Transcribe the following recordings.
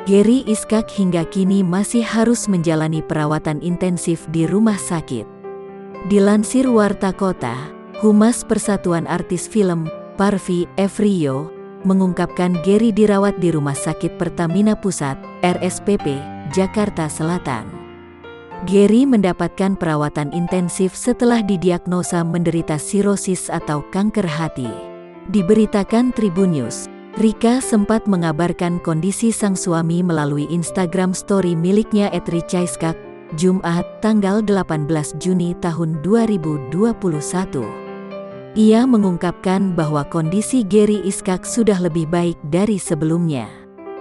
Gary Iskak hingga kini masih harus menjalani perawatan intensif di rumah sakit. Dilansir Warta Kota, Humas Persatuan Artis Film, Parvi Evrio, mengungkapkan Gary dirawat di Rumah Sakit Pertamina Pusat, RSPP, Jakarta Selatan. Gary mendapatkan perawatan intensif setelah didiagnosa menderita sirosis atau kanker hati. Diberitakan Tribun News, Rika sempat mengabarkan kondisi sang suami melalui Instagram story miliknya @richaiskak, Jumat, tanggal 18 Juni tahun 2021. Ia mengungkapkan bahwa kondisi Gary Iskak sudah lebih baik dari sebelumnya.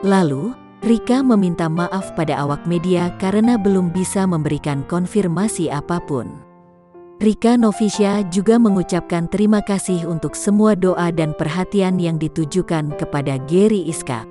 Lalu, Rika meminta maaf pada awak media karena belum bisa memberikan konfirmasi apapun. Rika Novicia juga mengucapkan terima kasih untuk semua doa dan perhatian yang ditujukan kepada Gary Iskak.